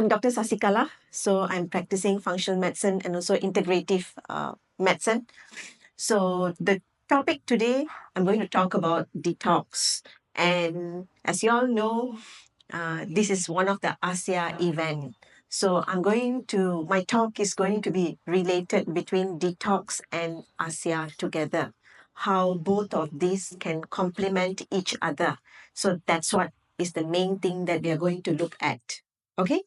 I'm Dr. Sasikala, so I'm practicing functional medicine and also integrative medicine. So the topic today, I'm going to talk about detox. And as you all know, this is one of the ASEA event. So my talk is going to be related between detox and ASEA together. How both of these can complement each other. So that's what is the main thing that we are going to look at. Okay.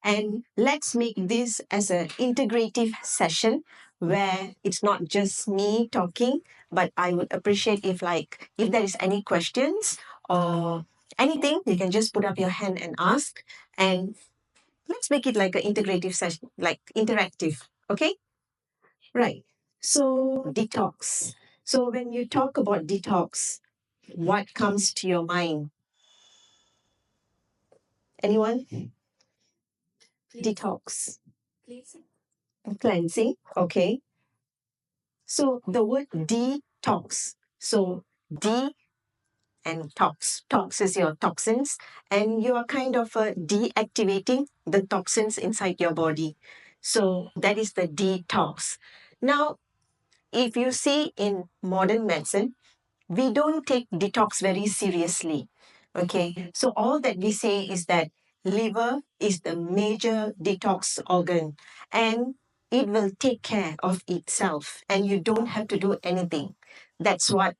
And let's make this as an integrative session where it's not just me talking, but I would appreciate if there is any questions or anything, you can just put up your hand and ask. And let's make it like an integrative session, like interactive. Okay? Right. So detox. So when you talk about detox, what comes to your mind? Anyone? Detox. Cleansing. Okay. So the word detox. So D and tox. Tox is your toxins, and you are kind of deactivating the toxins inside your body. So that is the detox. Now, if you see in modern medicine, we don't take detox very seriously. Okay, so all that we say is that liver is the major detox organ and it will take care of itself and you don't have to do anything. That's what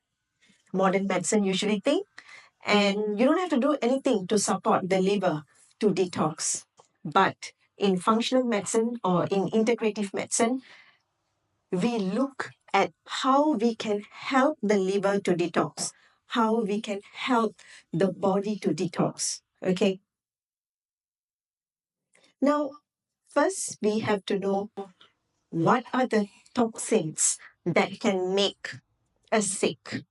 modern medicine usually think. And you don't have to do anything to support the liver to detox. But in functional medicine or in integrative medicine, we look at how we can help the liver to detox, how we can help the body to detox. Okay. Now, first, we have to know what are the toxins that can make us sick.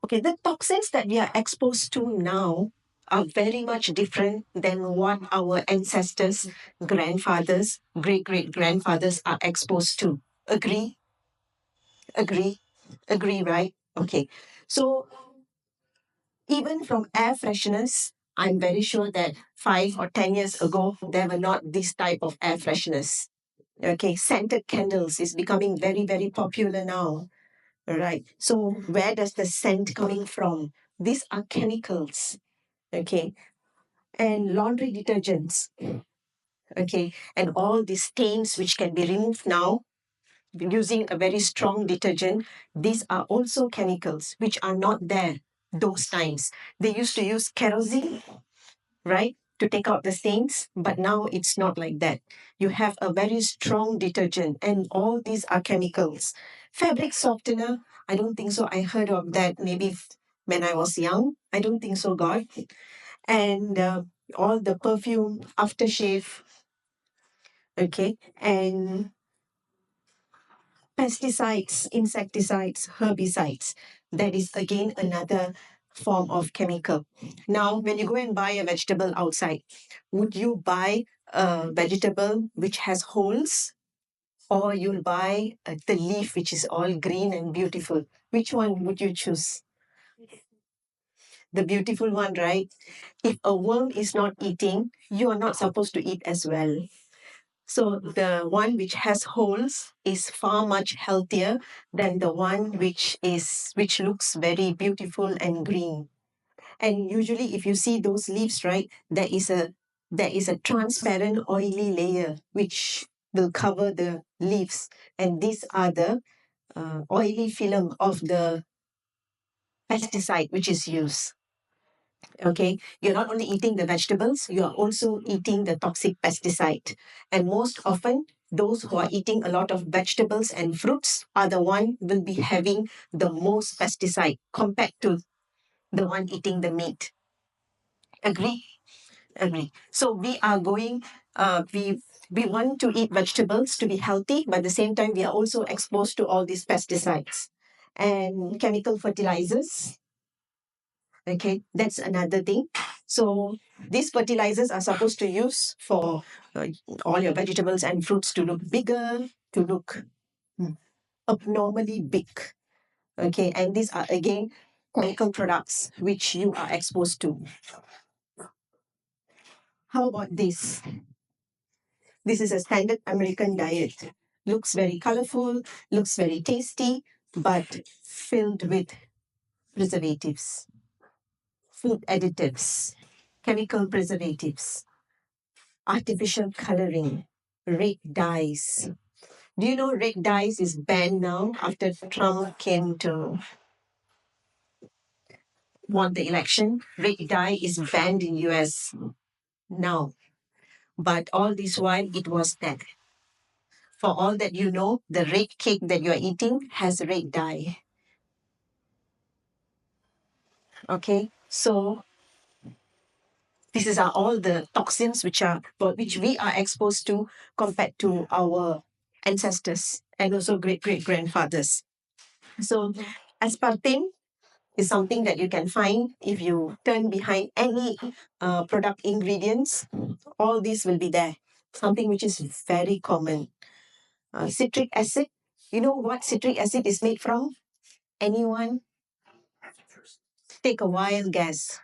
Okay, the toxins that we are exposed to now are very much different than what our ancestors, grandfathers, great great grandfathers are exposed to. Agree? Agree? Agree, right? Okay. So even from air fresheners, I'm very sure that 5 or 10 years ago, there were not this type of air fresheners. Okay, scented candles is becoming very, very popular now. Right. So where does the scent coming from? These are chemicals. Okay. And laundry detergents. Okay. And all these stains which can be removed now using a very strong detergent. These are also chemicals which are not there those times. They used to use kerosene, right, to take out the stains, but now it's not like that. You have a very strong detergent, and all these are chemicals. Fabric softener, I don't think so. I heard of that maybe when I was young. I don't think so, God. And all the perfume, aftershave, okay, and pesticides, insecticides, herbicides. That is again another form of chemical. Now, when you go and buy a vegetable outside, would you buy a vegetable which has holes or you'll buy the leaf which is all green and beautiful? Which one would you choose? The beautiful one, right? If a worm is not eating, you are not supposed to eat as well. So the one which has holes is far much healthier than the one which looks very beautiful and green. And usually if you see those leaves, right, there is a transparent oily layer which will cover the leaves. And these are the oily film of the pesticide which is used. Okay, you're not only eating the vegetables, you are also eating the toxic pesticide. And most often, those who are eating a lot of vegetables and fruits are the one will be having the most pesticide compared to the one eating the meat. Agree? Agree. So we want to eat vegetables to be healthy, but at the same time, we are also exposed to all these pesticides and chemical fertilizers. Okay, that's another thing. So these fertilizers are supposed to use for all your vegetables and fruits to look bigger, to look abnormally big. Okay, and these are again chemical products which you are exposed to. How about this? This is a standard American diet. Looks very colorful, looks very tasty, but filled with preservatives, food additives, chemical preservatives, artificial coloring, red dyes. Do you know red dyes is banned now after Trump came to won the election? Red dye is banned in US now. But all this while it was there. For all that you know, the red cake that you're eating has red dye. Okay, so this is all the toxins which we are exposed to compared to our ancestors and also great great grandfathers. So aspartame is something that you can find if you turn behind any product ingredients. All these will be there. Something which is very common. Citric acid. You know what citric acid is made from? Anyone? Take a wild guess.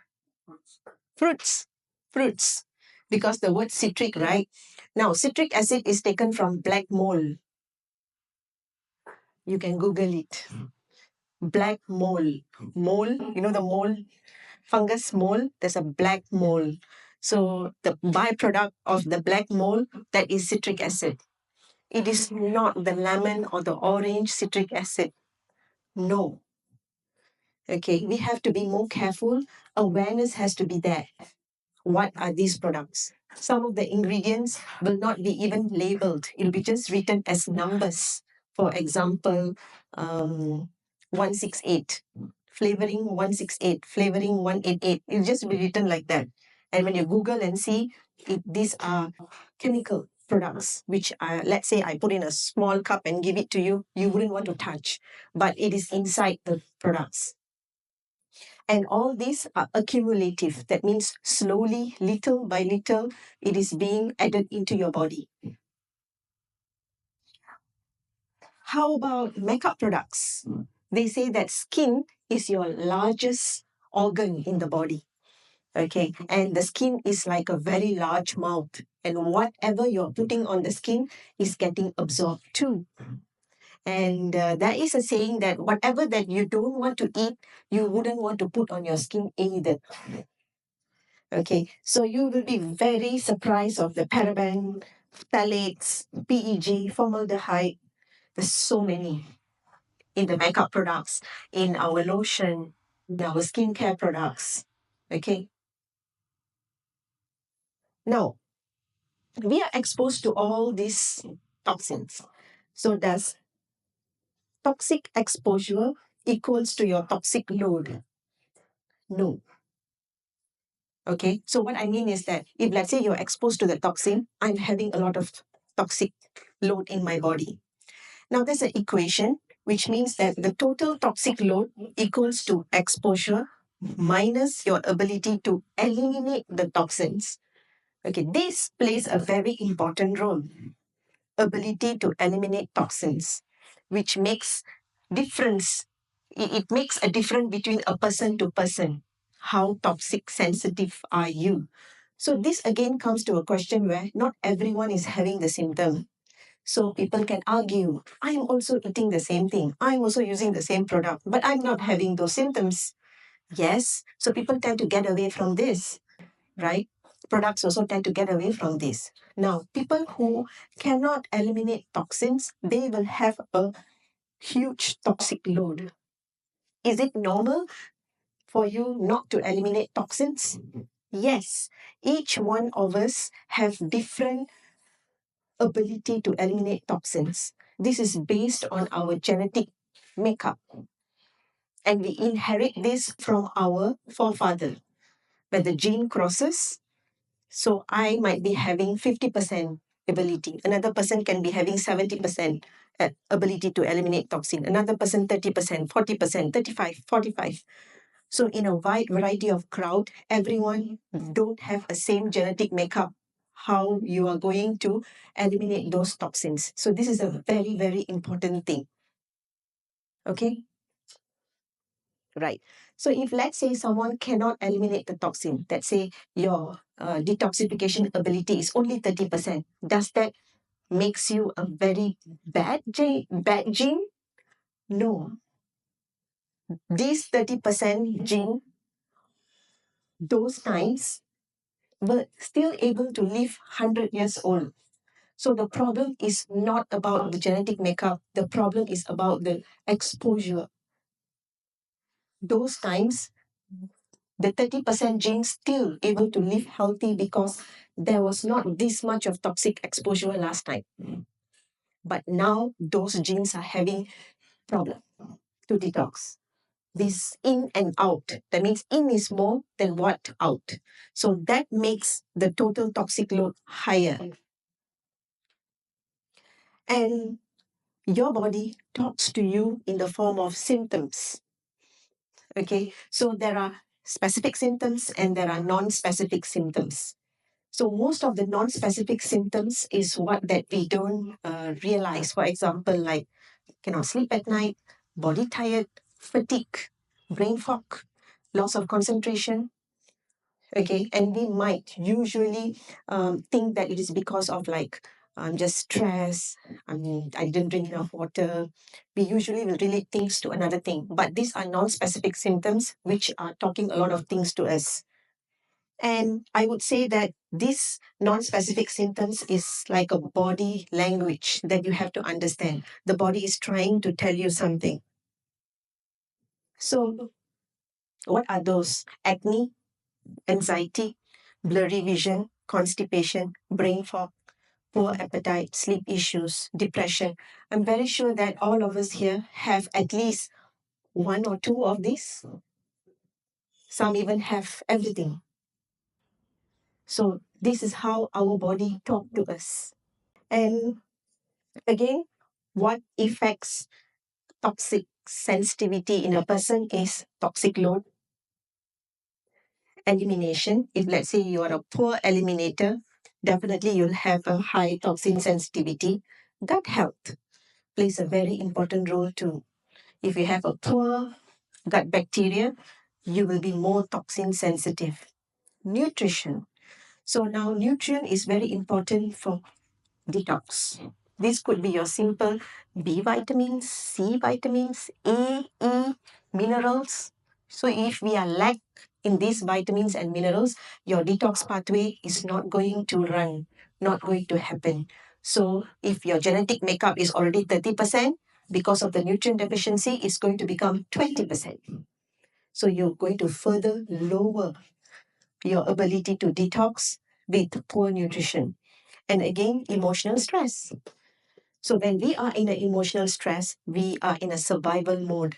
Fruits. Fruits. Because the word citric, right? Now, citric acid is taken from black mold. You can Google it. Black mold. Mold, you know the mold, fungus mold, there's a black mold. So the byproduct of the black mold, that is citric acid. It is not the lemon or the orange citric acid. No. Okay, we have to be more careful. Awareness has to be there. What are these products? Some of the ingredients will not be even labeled. It'll be just written as numbers. For example, 168, flavoring 168, flavoring 188. It'll just be written like that. And when you Google and see, these are chemical products, which are, let's say I put in a small cup and give it to you, you wouldn't want to touch, but it is inside the products. And all these are accumulative. That means slowly, little by little, it is being added into your body. How about makeup products? They say that skin is your largest organ in the body. Okay. And the skin is like a very large mouth. And whatever you're putting on the skin is getting absorbed too. And there is a saying that whatever that you don't want to eat, you wouldn't want to put on your skin either. Okay, so you will be very surprised of the paraben, phthalates, PEG, formaldehyde. There's so many in the makeup products, in our lotion, in our skincare products. Okay. Now, we are exposed to all these toxins. So does toxic exposure equals to your toxic load? No. Okay. So what I mean is that if let's say you're exposed to the toxin, I'm having a lot of toxic load in my body. Now there's an equation which means that the total toxic load equals to exposure minus your ability to eliminate the toxins. Okay, this plays a very important role. Ability to eliminate toxins, which makes difference. It makes a difference between a person to person. How toxic sensitive are you? So this again comes to a question where not everyone is having the symptom. So people can argue, I'm also eating the same thing. I'm also using the same product, but I'm not having those symptoms. Yes. So people tend to get away from this, right? Products also tend to get away from this. Now, people who cannot eliminate toxins, they will have a huge toxic load. Is it normal for you not to eliminate toxins? Yes. Each one of us have different ability to eliminate toxins. This is based on our genetic makeup. And we inherit this from our forefather. When the gene crosses, so I might be having 50% ability. Another person can be having 70% ability to eliminate toxin. Another person 30%, 40%, 35, 45. So in a wide variety of crowd, everyone don't have a same genetic makeup how you are going to eliminate those toxins. So this is a very, very important thing. Okay? Right. So if let's say someone cannot eliminate the toxin, let's say your detoxification ability is only 30%. Does that makes you a very bad gene? No. These 30% gene, those times, were still able to live 100 years old. So the problem is not about the genetic makeup. The problem is about the exposure. Those times, the 30% genes still able to live healthy because there was not this much of toxic exposure last time. But now those genes are having problem to detox. This in and out. That means in is more than what out. So that makes the total toxic load higher. And your body talks to you in the form of symptoms. Okay, so there are specific symptoms and there are non-specific symptoms. So most of the non-specific symptoms is what that we don't realize. For example, like cannot sleep at night, body tired, fatigue, brain fog, loss of concentration. Okay, and we might usually think that it is because of like I'm just stressed. I didn't drink enough water. We usually will relate things to another thing, but these are non-specific symptoms which are talking a lot of things to us. And I would say that this non-specific symptoms is like a body language that you have to understand. The body is trying to tell you something. So, what are those? Acne, anxiety, blurry vision, constipation, brain fog, poor appetite, sleep issues, depression. I'm very sure that all of us here have at least one or two of these. Some even have everything. So this is how our body talk to us. And again, what affects toxic sensitivity in a person is toxic load, elimination. If let's say you are a poor eliminator, definitely you'll have a high toxin sensitivity. Gut health plays a very important role too. If you have a poor gut bacteria, you will be more toxin sensitive. Nutrition. So now nutrient is very important for detox. This could be your simple B vitamins, C vitamins, A, E, minerals. So if we are lack in these vitamins and minerals, your detox pathway is not going to run, not going to happen. So if your genetic makeup is already 30%, because of the nutrient deficiency, it's going to become 20%. So you're going to further lower your ability to detox with poor nutrition. And again, emotional stress. So when we are in an emotional stress, we are in a survival mode.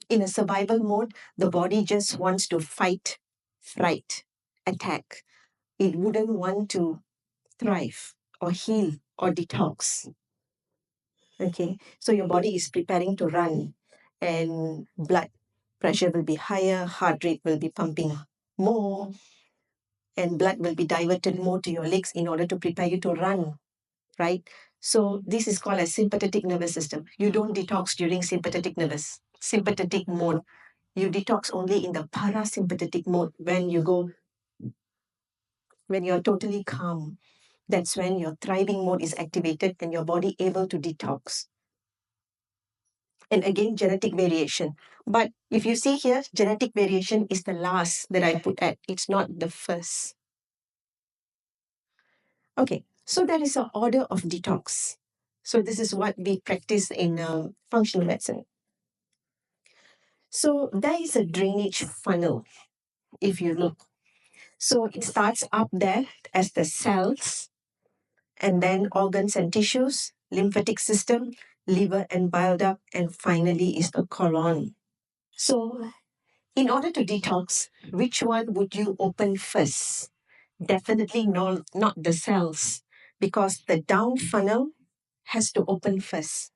In a survival mode, the body just wants to fight, fright, attack. It wouldn't want to thrive or heal or detox. Okay, so your body is preparing to run, and blood pressure will be higher, heart rate will be pumping more, and blood will be diverted more to your legs in order to prepare you to run, right? So this is called a sympathetic nervous system. You don't detox during sympathetic mode. You detox only in the parasympathetic mode when you're totally calm. That's when your thriving mode is activated and your body able to detox. And again, genetic variation. But if you see here, genetic variation is the last that I put at. It's not the first. Okay, so there is an order of detox. So this is what we practice in functional medicine. So there is a drainage funnel, if you look. So it starts up there as the cells, and then organs and tissues, lymphatic system, liver and bile duct, and finally is the colon. So in order to detox, which one would you open first? Definitely not the cells, because the down funnel has to open first.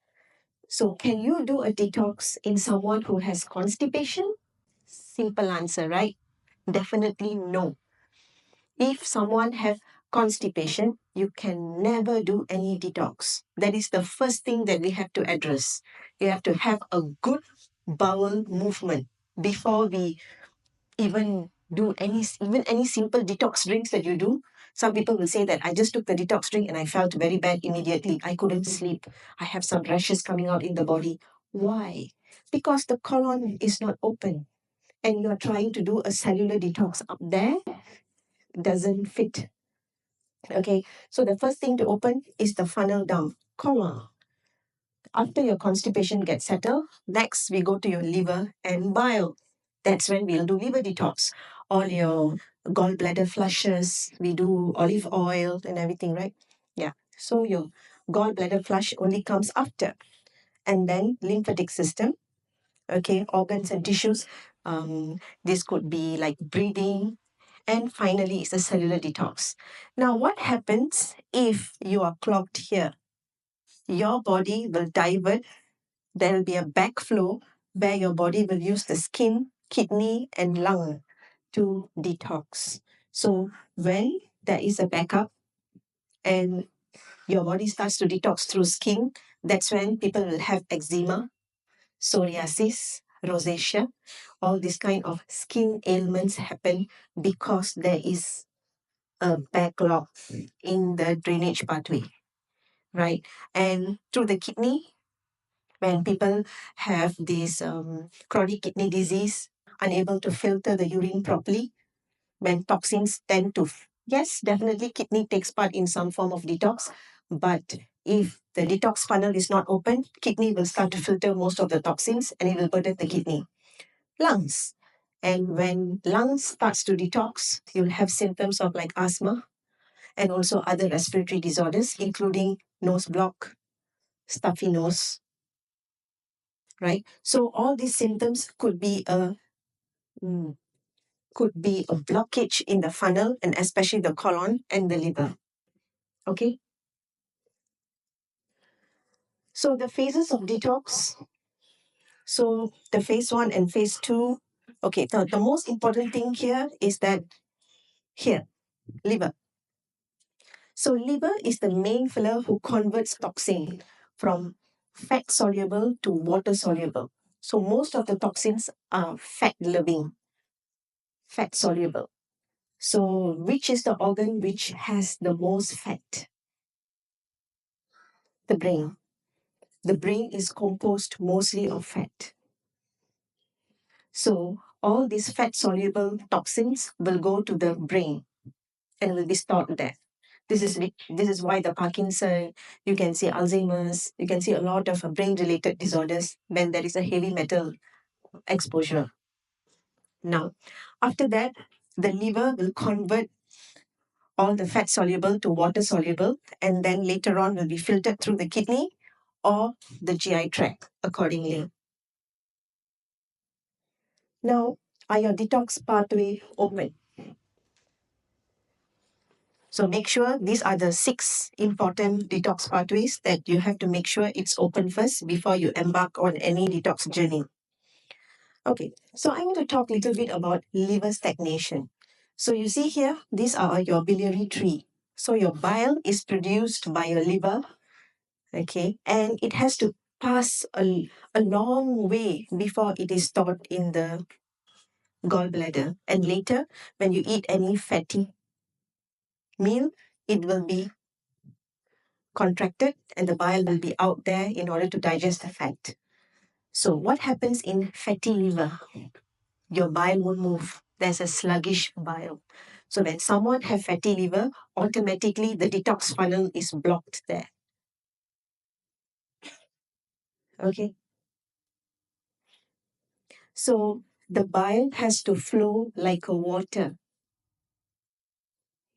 So can you do a detox in someone who has constipation? Simple answer, right? Definitely no. If someone have constipation, you can never do any detox. That is the first thing that we have to address. You have to have a good bowel movement before we even do even any simple detox drinks that you do. Some people will say that I just took the detox drink and I felt very bad immediately. I couldn't sleep. I have some rashes coming out in the body. Why? Because the colon is not open and you're trying to do a cellular detox up there, doesn't fit. Okay, so the first thing to open is the funnel down, colon. After your constipation gets settled, next we go to your liver and bile. That's when we'll do liver detox. All your gallbladder flushes, we do olive oil and everything, right? Yeah. So your gallbladder flush only comes after. And then lymphatic system, okay, organs and tissues. This could be like breathing. And finally, it's a cellular detox. Now, what happens if you are clogged here? Your body will divert. There will be a backflow where your body will use the skin, kidney, and lung to detox. So when there is a backup and your body starts to detox through skin, that's when people will have eczema, psoriasis, rosacea. All these kind of skin ailments happen because there is a backlog in the drainage pathway, right? And through the kidney, when people have this chronic kidney disease, unable to filter the urine properly, when toxins tend to, yes, definitely kidney takes part in some form of detox, but if the detox funnel is not open, kidney will start to filter most of the toxins and it will burden the kidney. Lungs. And when lungs starts to detox, you'll have symptoms of like asthma and also other respiratory disorders, including nose block, stuffy nose, right? So all these symptoms mm, could be a blockage in the funnel and especially the colon and the liver. Okay. So the phases of detox. So the phase 1 and phase 2. Okay. The most important thing here is that here, liver. So liver is the main filler who converts toxin from fat soluble to water soluble. So most of the toxins are fat loving, fat soluble. So which is the organ which has the most fat? The brain. The brain is composed mostly of fat. So all these fat soluble toxins will go to the brain and will be stored there. This is why the Parkinson, you can see Alzheimer's, you can see a lot of brain related disorders when there is a heavy metal exposure. Now, after that, the liver will convert all the fat soluble to water soluble, and then later on will be filtered through the kidney or the GI tract accordingly. Now, are your detox pathway open? So make sure these are the 6 important detox pathways that you have to make sure it's open first before you embark on any detox journey. Okay, so I want to talk a little bit about liver stagnation. So you see here, these are your biliary tree. So your bile is produced by your liver, okay, and it has to pass a long way before it is stored in the gallbladder. And later, when you eat any fatty meal, it will be contracted and the bile will be out there in order to digest the fat. So, what happens in fatty liver? Your bile won't move. There's a sluggish bile. So, when someone have fatty liver, automatically the detox funnel is blocked there. Okay. So, the bile has to flow like a water.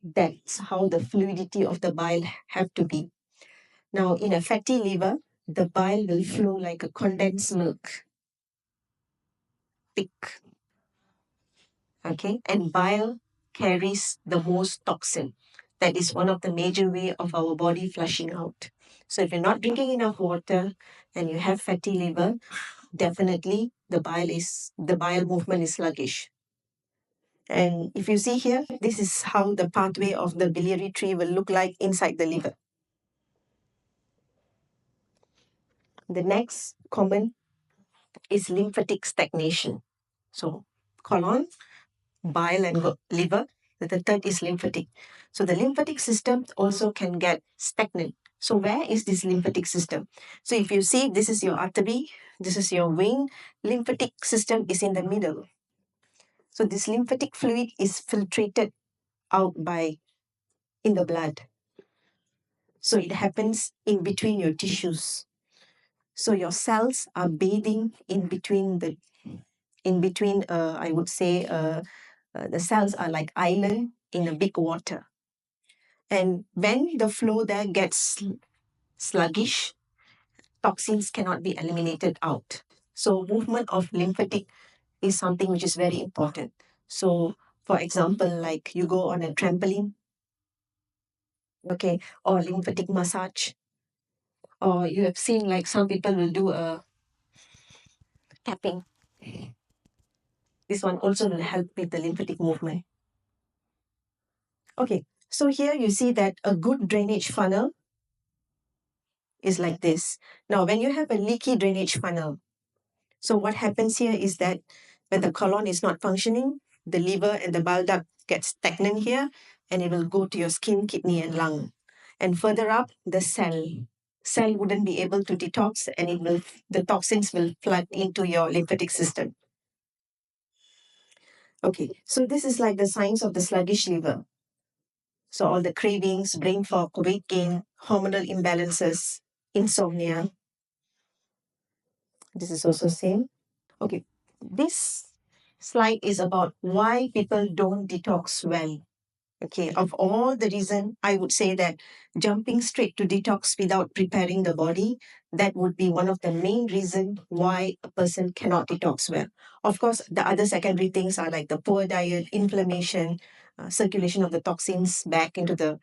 That's how the fluidity of the bile have to be. Now, in a fatty liver, the bile will flow like a condensed milk, thick. Okay, and bile carries the most toxin. That is one of the major way of our body flushing out. So if you're not drinking enough water and you have fatty liver, definitely the bile movement is sluggish. And if you see here, this is how the pathway of the biliary tree will look like inside the liver. The next common is lymphatic stagnation. So colon, bile and liver. The third is lymphatic. So the lymphatic system also can get stagnant. So where is this lymphatic system? So if you see, this is your artery, this is your vein, lymphatic system is in the middle. So this lymphatic fluid is filtrated out by in the blood. So it happens in between your tissues. So your cells are bathing in between I would say the cells are like island in a big water. And when the flow there gets sluggish, toxins cannot be eliminated out. So movement of lymphatic is something which is very important. So for example, like you go on a trampoline, okay, or lymphatic massage, or you have seen like some people will do a tapping. This one also will help with the lymphatic movement. Okay, so here you see that a good drainage funnel is like this. Now, when you have a leaky drainage funnel, so what happens here is that when the colon is not functioning, the liver and the bile duct get stagnant here, and it will go to your skin, kidney, and lung. And further up, the cell wouldn't be able to detox, and the toxins will flood into your lymphatic system. Okay, so this is like the signs of the sluggish liver. So all the cravings, brain fog, weight gain, hormonal imbalances, insomnia. This is also same. Okay, this slide is about why people don't detox well. Okay, of all the reason, I would say that jumping straight to detox without preparing the body, that would be one of the main reason why a person cannot detox well. Of course, the other secondary things are like the poor diet, inflammation, circulation of the toxins back into the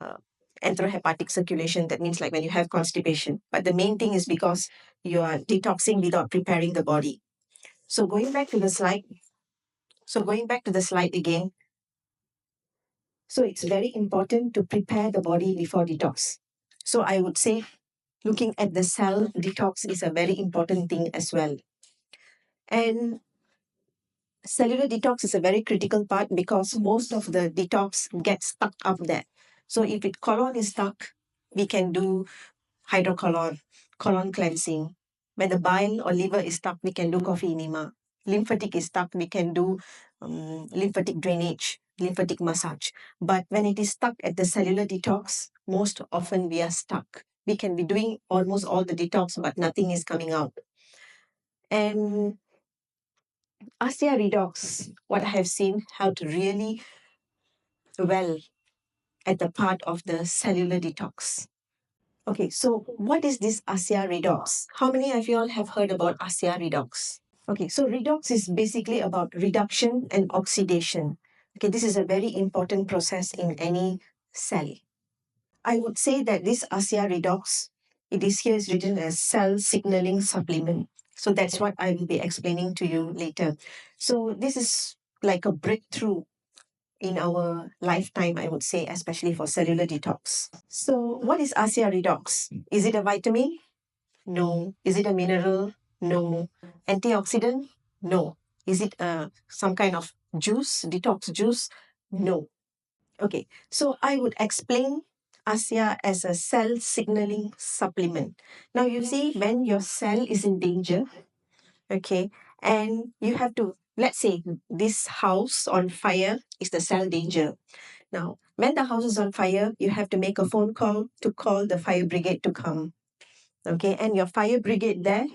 uh, enterohepatic circulation. That means like when you have constipation. But the main thing is because you are detoxing without preparing the body. So going back to the slide. So going back to the slide again. So it's very important to prepare the body before detox. So I would say looking at the cell detox is a very important thing as well. And cellular detox is a very critical part because most of the detox gets stuck up there. So if it colon is stuck, we can do hydrocolon, colon cleansing. When the bile or liver is stuck, we can do coffee enema. Lymphatic is stuck, we can do lymphatic drainage, lymphatic massage. But when it is stuck at the cellular detox, most often we are stuck. We can be doing almost all the detox, but nothing is coming out. And ASEA redox, what I have seen, helped really well at the part of the cellular detox. Okay, so what is this ASEA redox? How many of you all have heard about ASEA redox? Okay, so redox is basically about reduction and oxidation. Okay, this is a very important process in any cell. I would say that this ASEA redox, it is here is written as cell signaling supplement. So that's what I will be explaining to you later. So this is like a breakthrough in our lifetime, I would say, especially for cellular detox. So what is ASEA redox? Is it a vitamin? No. Is it a mineral? No. Antioxidant? No. Is it some kind of juice, detox juice? No. Okay, so I would explain ASEA as a cell signaling supplement. Now, you see, when your cell is in danger, okay, and you have to, let's say, this house on fire is the cell danger. Now, when the house is on fire, you have to make a phone call to call the fire brigade to come. Okay, and your fire brigade there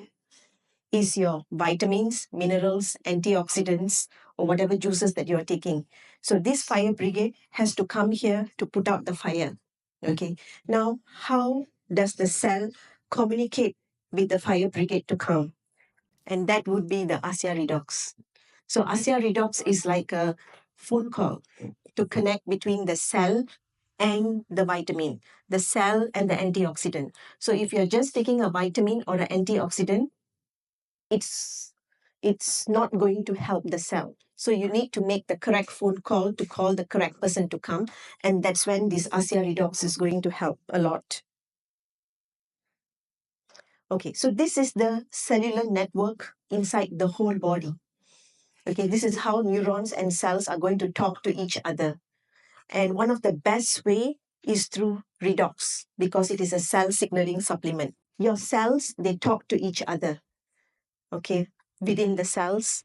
is your vitamins, minerals, antioxidants, or whatever juices that you're taking. So this fire brigade has to come here to put out the fire. Okay. Now, how does the cell communicate with the fire brigade to come? And that would be the ASEA redox. So ASEA redox is like a phone call to connect between the cell and the vitamin, the cell and the antioxidant. So if you're just taking a vitamin or an antioxidant, it's not going to help the cell. So you need to make the correct phone call to call the correct person to come, and that's when this ASEA redox is going to help a lot. Okay, so this is the cellular network inside the whole body. Okay, this is how neurons and cells are going to talk to each other. And one of the best way is through redox because it is a cell signaling supplement. Your cells, they talk to each other, okay, within the cells,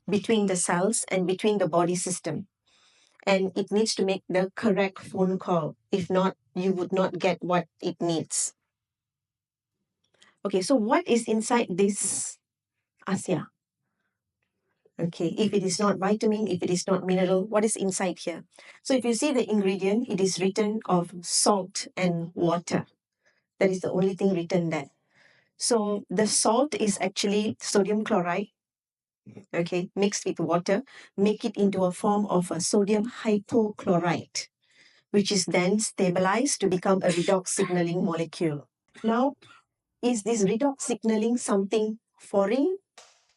between the cells, and between the body system. And it needs to make the correct phone call. If not, you would not get what it needs. Okay, so what is inside this ASEA? Okay, if it is not vitamin, if it is not mineral, what is inside here? So if you see the ingredient, it is written of salt and water. That is the only thing written there. So the salt is actually sodium chloride, okay, mixed with water, make it into a form of a sodium hypochlorite, which is then stabilized to become a redox signaling molecule. Now, is this redox signaling something foreign?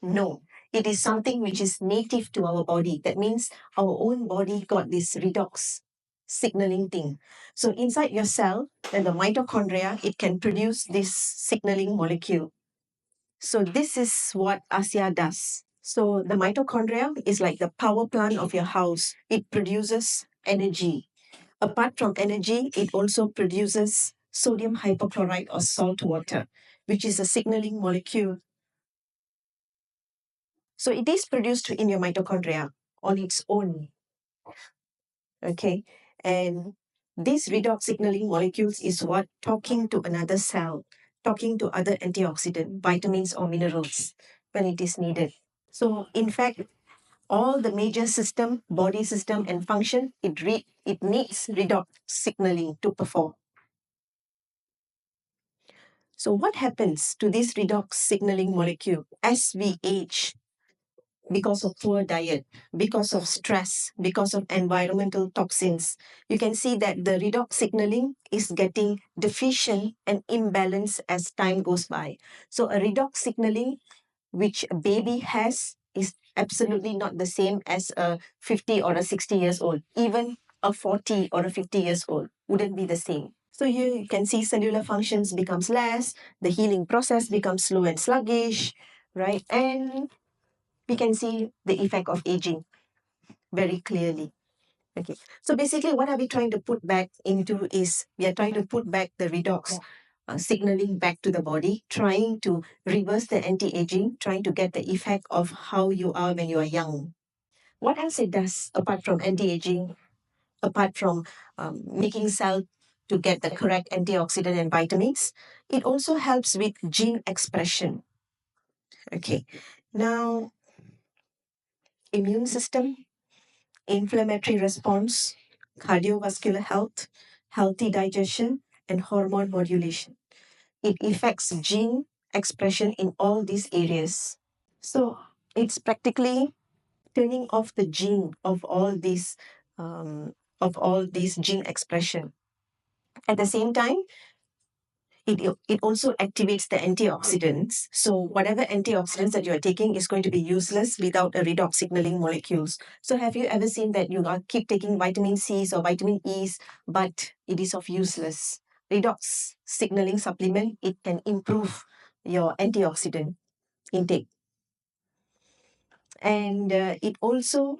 No, it is something which is native to our body. That means our own body got this redox signaling thing. So inside your cell and the mitochondria, it can produce this signaling molecule. So this is what ASEA does. So the mitochondria is like the power plant of your house. It produces energy. Apart from energy, it also produces sodium hypochlorite or salt water, which is a signaling molecule. So it is produced in your mitochondria on its own. Okay. And these redox signaling molecules is what talking to another cell, talking to other antioxidant, vitamins or minerals when it is needed. So in fact, all the major system, body system and function, it needs redox signaling to perform. So what happens to this redox signaling molecule as we age? Because of poor diet, because of stress, because of environmental toxins, you can see that the redox signaling is getting deficient and imbalanced as time goes by. So a redox signaling which a baby has is absolutely not the same as a 50 or a 60 years old. Even a 40 or a 50 years old wouldn't be the same. So here you can see cellular functions becomes less, the healing process becomes slow and sluggish, right? And we can see the effect of aging very clearly. Okay, so basically, what are we trying to put back into is we are trying to put back the redox signaling back to the body, trying to reverse the anti aging, trying to get the effect of how you are when you are young. What else it does apart from anti aging, apart from making cell to get the correct antioxidant and vitamins? It also helps with gene expression. Okay, now immune system, inflammatory response, cardiovascular health, healthy digestion, and hormone modulation. It affects gene expression in all these areas. So it's practically turning off the gene um, of all these gene expression. At the same time, it also activates the antioxidants. So whatever antioxidants that you are taking is going to be useless without a redox signaling molecules. So have you ever seen that you are keep taking vitamin C's or vitamin E's, but it is of useless? Redox signaling supplement, it can improve your antioxidant intake. And it also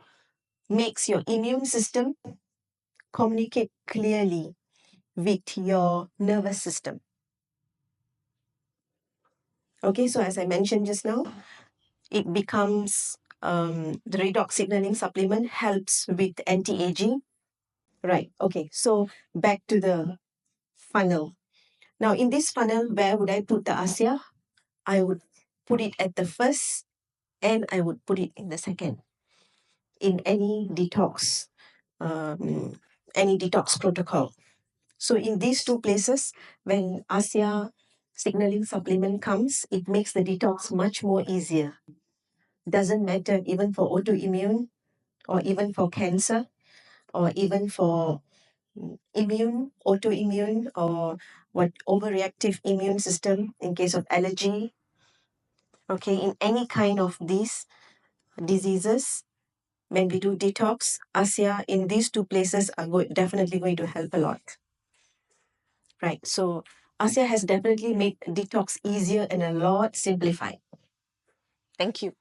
makes your immune system communicate clearly with your nervous system. Okay, so as I mentioned just now, it becomes the redox signaling supplement helps with anti-aging. Right. Okay. So back to the funnel. Now in this funnel, where would I put the ASEA? I would put it at the first and I would put it in the second in any detox protocol. So in these two places, when ASEA signaling supplement comes, it makes the detox much more easier. Doesn't matter even for autoimmune or even for cancer or even for autoimmune, or what overreactive immune system in case of allergy. Okay, in any kind of these diseases, when we do detox, ASEA in these two places are definitely going to help a lot. Right. So ASEA has definitely made detox easier and a lot simplified. Thank you.